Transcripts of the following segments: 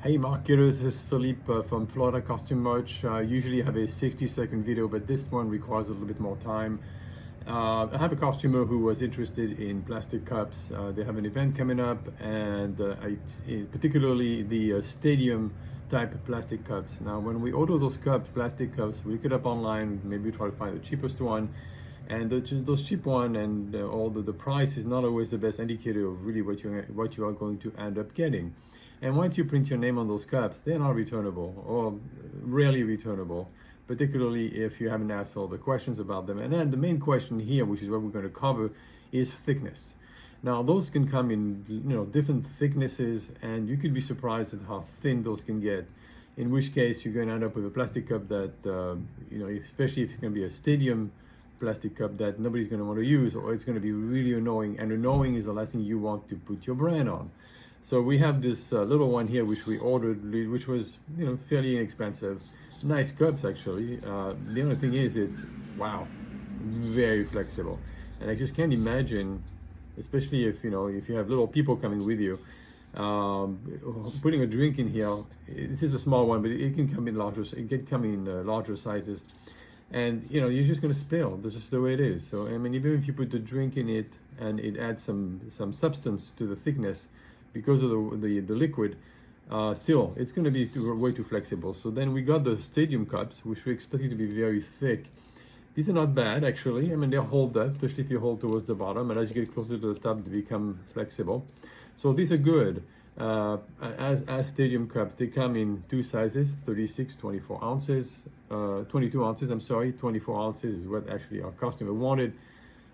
Hey marketers, this is Philippe from Florida Custom Merch. Usually I have a 60-second video, but this one requires a little bit more time. I have a customer who was interested in plastic cups. They have an event coming up, and particularly the stadium type of plastic cups. Now when we order those cups, plastic cups, we look it up online, maybe try to find the cheapest one. And those cheap one and the price is not always the best indicator of really what you are going to end up getting. And once you print your name on those cups, they're not returnable or rarely returnable, particularly if you haven't asked all the questions about them. And then the main question here, which is what we're going to cover, is thickness. Now those can come in different thicknesses, and you could be surprised at how thin those can get. In which case you're going to end up with a plastic cup that especially if it's going to be a stadium plastic cup that nobody's going to want to use, or it's going to be really annoying, and annoying is the last thing you want to put your brand on. So we have this little one here which we ordered, which was fairly inexpensive. Nice cups actually. The only thing is it's very flexible, and I just can't imagine, especially if you have little people coming with you, putting a drink in here. This is a small one, but it can come in larger. It can come in larger sizes, and you're just going to spill. This is the way it is. So I mean, even if you put the drink in it and it adds some substance to the thickness because of the liquid, still it's going to be way too flexible. So then we got the stadium cups, which we expected to be very thick. These are not bad actually. I mean, they hold up, especially if you hold towards the bottom, and as you get closer to the top, they become flexible. So these are good. As stadium cups, they come in two sizes: 36, 24 ounces, 22 ounces. I'm sorry, 24 ounces is what actually our customer wanted,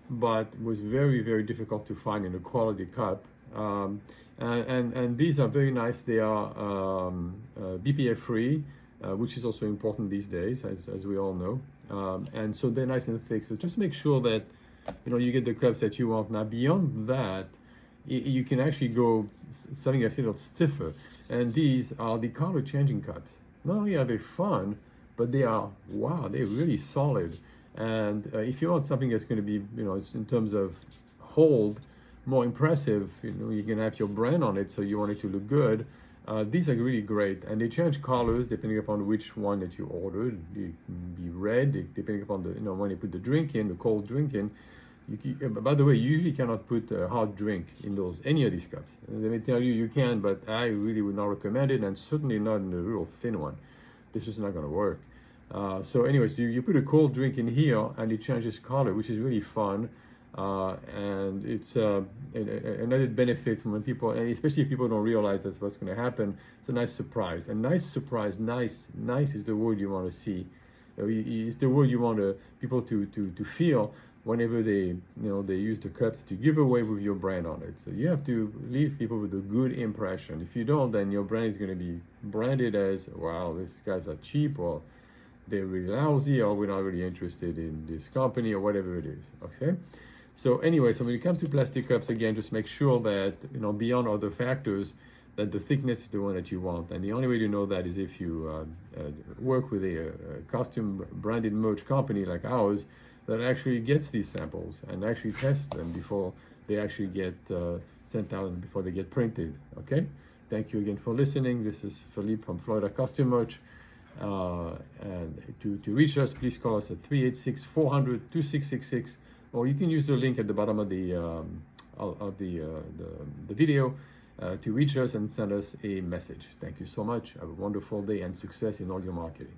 but was very, very difficult to find in a quality cup. And these are very nice. They are BPA free, which is also important these days, as we all know. And so they're nice and thick. So just make sure that you get the cups that you want. Now beyond that, you can actually go something that's a little stiffer. And these are the color changing cups. Not only are they fun, but they are they're really solid. And if you want something that's going to be in terms of hold, more impressive, you can have your brand on it, so you want it to look good. These are really great, and they change colors depending upon which one that you ordered. It can be red depending upon the when you put the drink in, the cold drink in. By the way, you usually cannot put a hot drink in any of these cups. And they may tell you can, but I really would not recommend it, and certainly not in a real thin one. This is not going to work. So anyways, you put a cold drink in here and it changes color, which is really fun. And it's another benefit when people, and especially if people don't realize that's what's going to happen. It's a nice surprise. A nice surprise. Nice is the word you want to see. It's the word you want people to feel whenever they use the cups to give away with your brand on it. So you have to leave people with a good impression. If you don't, then your brand is going to be branded as, wow, these guys are cheap, or they're really lousy, or we're not really interested in this company, or whatever it is. Okay. So anyway, so when it comes to plastic cups, again, just make sure that, beyond other factors, that the thickness is the one that you want. And the only way to know that is if you work with a custom branded merch company like ours that actually gets these samples and actually tests them before they actually get sent out and before they get printed. Okay? Thank you again for listening. This is Philippe from Florida Custom Merch. And to reach us, please call us at 386-400-2666. Or you can use the link at the bottom of the video to reach us and send us a message. Thank you so much. Have a wonderful day and success in all your marketing.